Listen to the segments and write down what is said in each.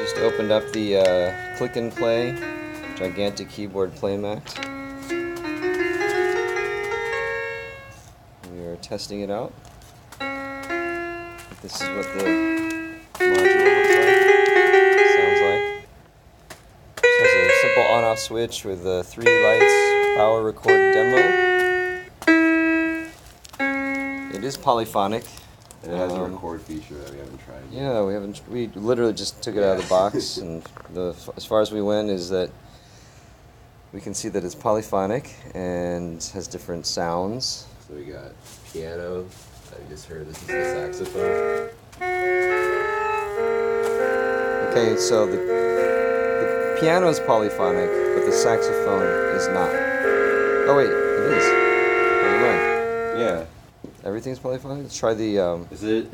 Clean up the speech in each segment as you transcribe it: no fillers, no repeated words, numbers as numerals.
Just opened up the Click and Play Gigantic Keyboard Playmat. We are testing it out. This is what the module looks like, sounds like. Just has a simple on-off switch with 3 lights, power record demo. It is polyphonic. It has a record feature that we haven't tried yet. Yeah, we haven't. We literally just took it out of the box, and as far as we went is that we can see that it's polyphonic and has different sounds. So we got piano. I just heard this is the saxophone. Okay, so the piano is polyphonic, but the saxophone is not. Oh wait, it is. Never mind. Yeah. Everything's polyphonic. Let's try the. Is it?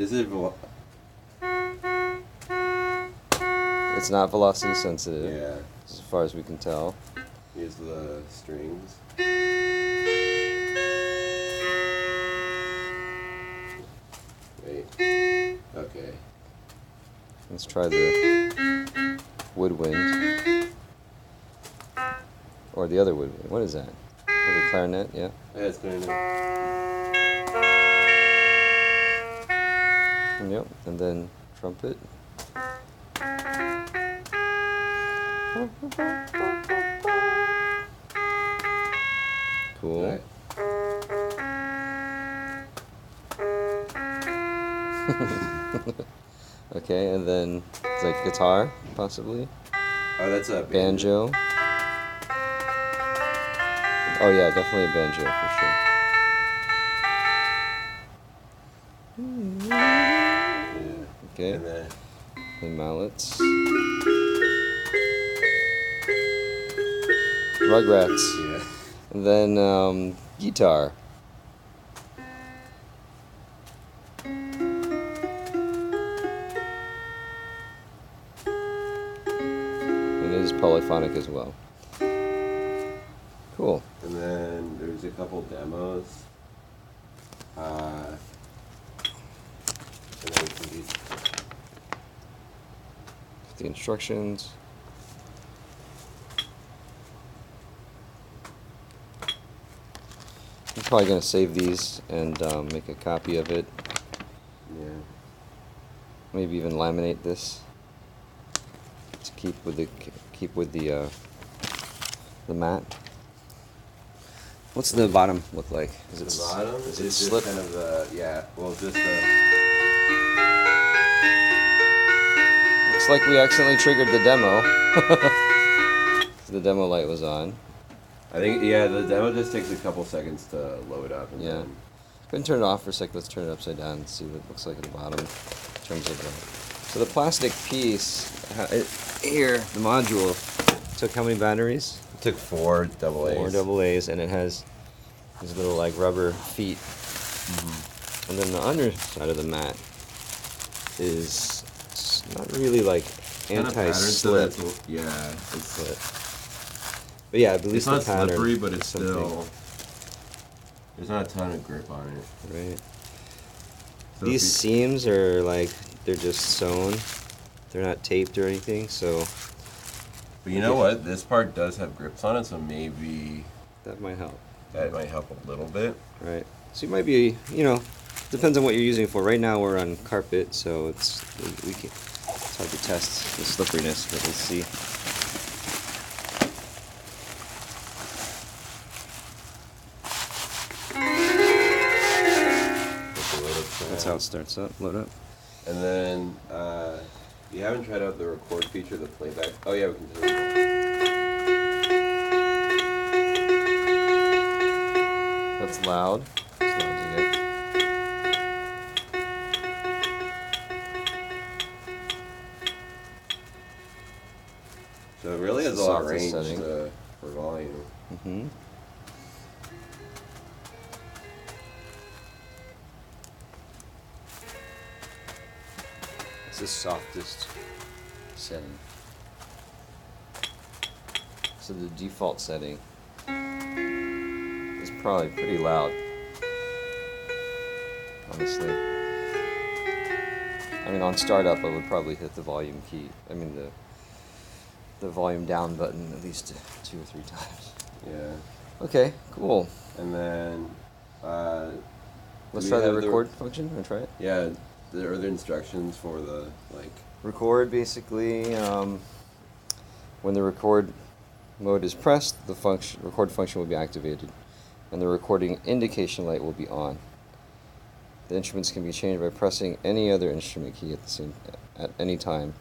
It's not velocity sensitive. Yeah. As far as we can tell. Here's the strings. Wait. Okay. Let's try the woodwind. Or the other woodwind. What is that? The clarinet, yeah. Yeah, it's going to. Yep, and then trumpet. Cool. Right. Okay, and then it's like guitar, possibly. Oh, that's a Banjo. Oh yeah, definitely a banjo for sure. Yeah. Okay, And then and mallets. Rugrats. yeah. And then guitar. And it is polyphonic as well. Cool. And then there's a couple demos. And then we can use The instructions. I'm probably going to save these and make a copy of it. yeah. Maybe even laminate this to keep with the mat. What's the bottom look like? Is it The bottom is is it just slip? kind of just Looks like we accidentally triggered the demo. The demo light was on. I think the demo just takes a couple seconds to load up. And Yeah. then Go ahead and turn it off for a sec. Let's turn it upside down and see what it looks like at the bottom in terms of so the plastic piece here, the module, took how many batteries? it took 4 double A's. 4 double A's, and it has these little like rubber feet. And then the underside of the mat is not really like Kinda patterned so anti-slip. But yeah, at least It's not the pattern. slippery, but it's something. still. There's not a ton of grip on it. Right. So These if seams are like, they're just sewn. They're not taped or anything, so but you know what? This part does have grips on it, so maybe that might help. that might help a little bit. Right. So you might be, depends on what you're using it for. Right now we're on carpet, so it's hard to test the slipperiness, but let's see. That's how it starts up, load up. And then you haven't tried out the record feature, the playback. Oh yeah, we can do it. That's loud. It's loud to get. So it really It's has the a lot of softest range setting. for volume. Mm-hmm. It's the softest setting. So the default setting is probably pretty loud, honestly. I mean, on startup, I would probably hit the volume key. I mean, the the volume down button at least 2 or 3 times. Yeah. Okay, cool. And then, Let's we try the have record function. Want to try it? Yeah, there are the instructions for the, like... Record, basically, when the record mode is pressed, the record function will be activated, and the recording indication light will be on. The instruments can be changed by pressing any other instrument key at any time.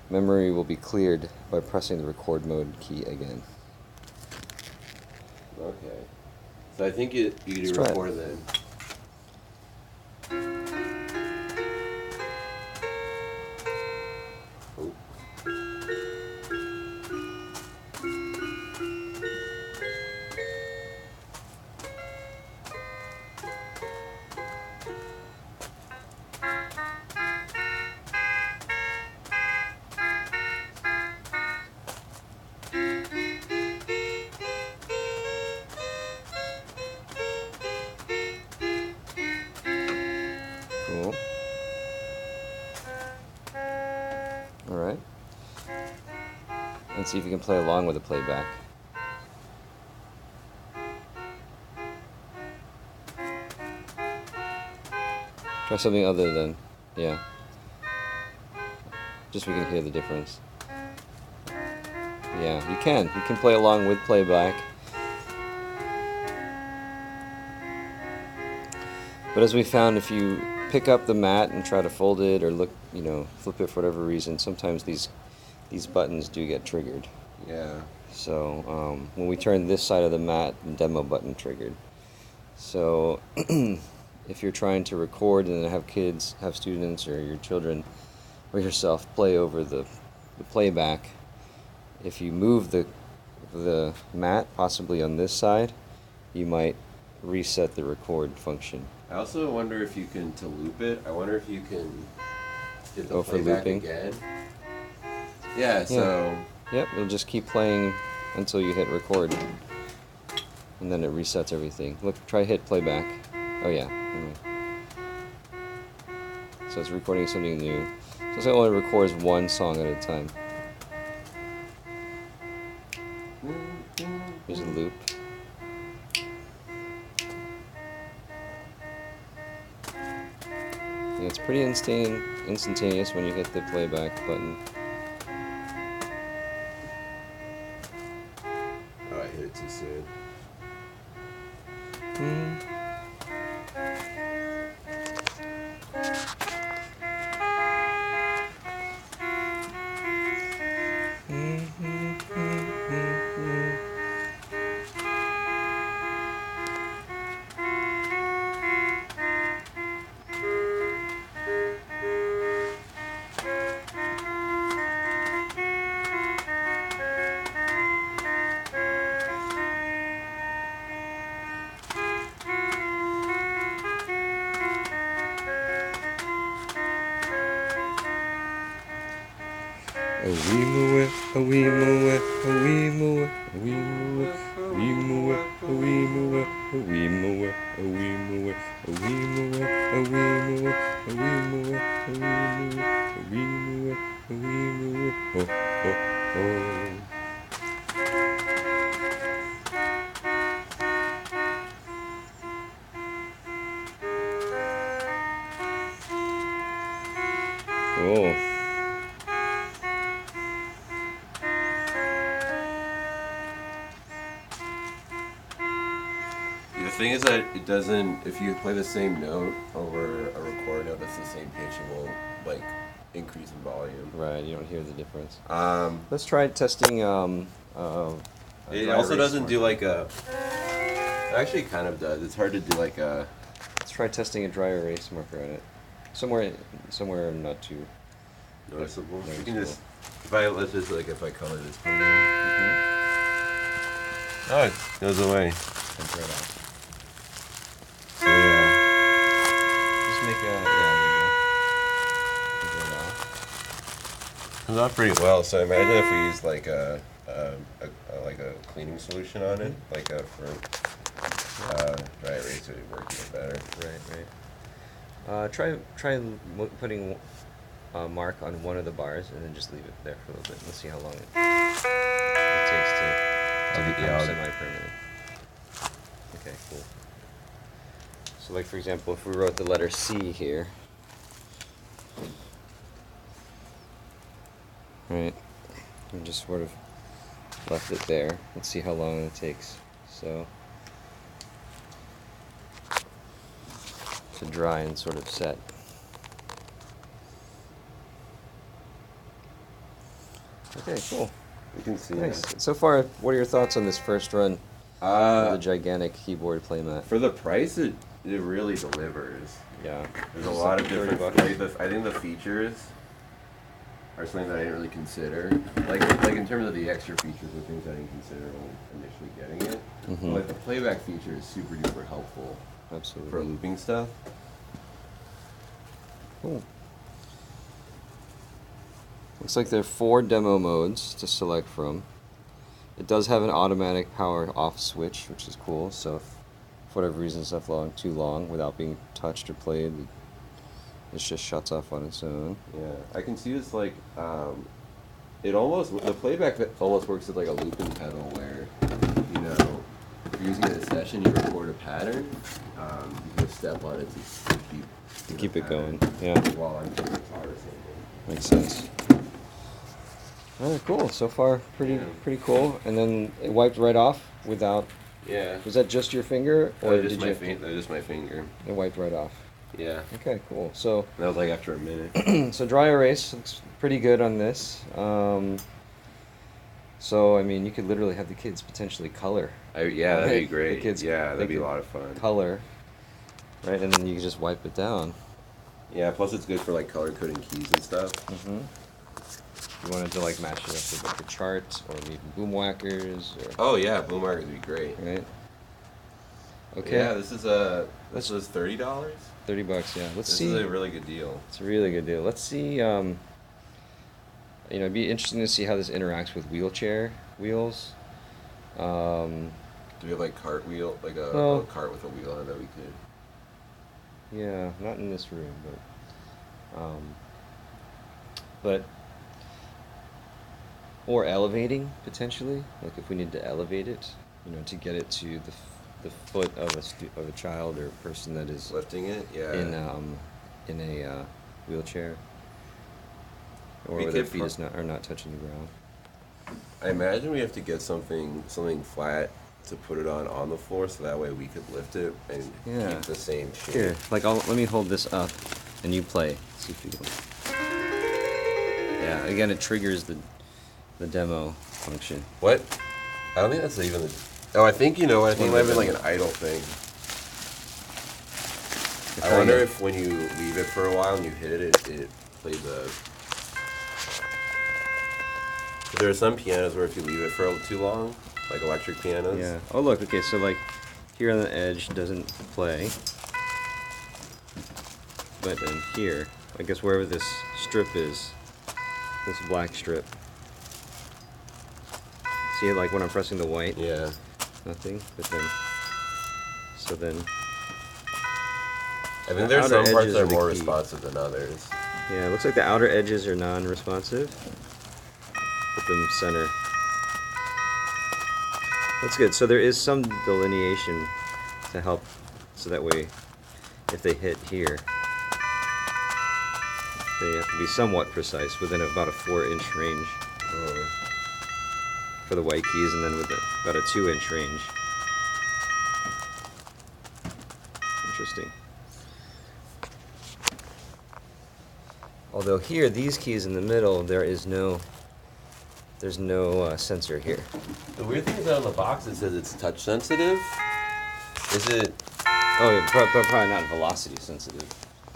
Memory will be cleared by pressing the record mode key again. Okay. So I think you do Let's try it. record then. Oh. Cool. Alright. Let's see if you can play along with the playback. Try something other than, yeah. Just so we can hear the difference. Yeah, you can. You can play along with playback. But as we found, if you pick up the mat and try to fold it or look, flip it for whatever reason, sometimes these buttons do get triggered. Yeah. So when we turn this side of the mat, the demo button triggered. So if you're trying to record and then have students or your children or yourself play over the playback, if you move the mat possibly on this side, you might reset the record function. I also wonder if you can, to loop it, I wonder if you can hit the Go for playback looping? again. Yeah, so... Yep, it'll just keep playing until you hit record. And then it resets everything. Look, try hit playback. Oh yeah. So it's recording something new. So it only records one song at a time. Here's a loop. And it's pretty instantaneous when you hit the playback button. Oh, I hit it too soon. A wee moo, a wee moo, a wee moo, a wee moo, a wee moo, a wee moo, a wee moo, a wee moo, a wee moo, a wee moo, a wee moo, a wee moo, a wee moo, a wee moo, ho ho ho. Cool. The thing is that it doesn't, if you play the same note over a record note that's the same pitch, it will, like, increase in volume. Right, you don't hear the difference. It Let's try testing. also doesn't do like a, it actually kind of does. It's hard to do like a, Let's try testing a dry erase marker on it. Somewhere not too noticeable. You can noticeable. just, let's just like, if I color this part in. Mm-hmm. Oh, it goes away. Comes right off. So yeah. Just make a Comes right off. Comes out pretty well. So imagine if we use like a cleaning solution on it, like for dry erase, it would work even better. Right. Try putting mark on one of the bars, and then just leave it there for a little bit. Let's see how long it takes to become semi-permanent. Okay, cool. So like for example, if we wrote the letter C here, right, and just sort of left it there. Let's see how long it takes. So to dry and sort of set. Okay, cool. You can see Nice. that. So far, what are your thoughts on this first run of the Uh, gigantic keyboard playmat? for the price, it really delivers. Yeah. There's a lot of 30 different. bucks. I think the features are something that I didn't really consider. Like in terms of the extra features and things I didn't consider when initially getting it. Mhm. Like the playback feature is super duper helpful Absolutely. for looping stuff. Cool. Looks like there are 4 demo modes to select from. It does have an automatic power off switch, which is cool. So if for whatever reason it's left too long without being touched or played, it just shuts off on its own. Yeah, I can see this like it almost the playback almost works as like a looping pedal where you know if you're using it in a session, you record a pattern. You can step on it to Keep the it going. pattern Yeah, while I'm playing guitar or something. makes sense. All right, cool. So far, Yeah. pretty cool. And then it wiped right off without. Yeah. Was that just your finger, or just did my you? just my finger. It wiped right off. Yeah. Okay, cool. So. That was like after a minute. So dry erase looks pretty good on this. So I mean, you could literally have the kids potentially color. Yeah, that'd be The great. kids, Yeah, they that'd be a could lot of fun. Color, right, and then you can just wipe it down. Yeah, plus it's good for like color coding keys and stuff. Mm-hmm. You wanted to like match it up with like the charts or maybe boom whackers, or, Oh yeah, Blue Markers would be great. right? Okay. Yeah, this was $30. $30. Yeah. Let's This see. is a really good deal. It's a really good deal. Let's see. It'd be interesting to see how this interacts with wheelchair wheels. Do we have like cartwheel, like a Well- cart with a wheel on it that we could? Yeah, not in this room, but or elevating potentially. Like if we need to elevate it, to get it to the foot of a child or a person that is Lifting it, yeah. in a wheelchair, or We where their could feet are not touching the ground. I imagine we have to get something flat to put it on the floor, so that way we could lift it and Yeah. keep the same shape. Here, like let me hold this up, and you play. See if you can. Yeah, again, it triggers the demo function. What? I don't think that's even the. Oh, I think you know what. I It's think it one might of have been the like an idle thing. If I wonder I- if when you leave it for a while and you hit it, it plays a. There are some pianos where if you leave it for too long, like electric pianos. Yeah. Oh, look. Okay, so like here on the edge doesn't play, but then here, I guess wherever this strip is, this black strip. See it like when I'm pressing the white, Yeah. nothing. But then, so then, I think The there's some outer parts edges that are are the more key. responsive than others. yeah, it looks like the outer edges are non-responsive. Put them center. That's good. So there is some delineation to help, so that way, if they hit here, they have to be somewhat precise within about a 4-inch range for the white keys, and then with about a 2-inch range. Interesting. Although here, these keys in the middle, there's no sensor here. The weird thing is that on the box it says it's touch sensitive. Is it? Oh, yeah, probably not velocity sensitive.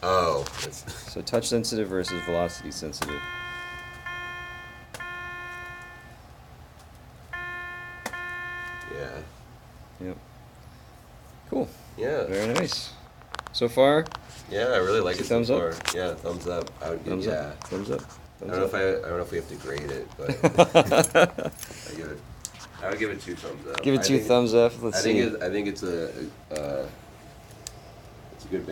Oh, it's. So touch sensitive versus velocity sensitive. Yeah. Yep. Cool. Yeah. Very nice. So far, Yeah, I really like it Thumbs so up? far. Yeah, thumbs up. I would give thumbs yeah. up. Thumbs up. I Thumbs don't up. know if we have to grade it, but I would give it 2 thumbs up. Give it I 2 think- thumbs up. Let's I see. think it's a good band.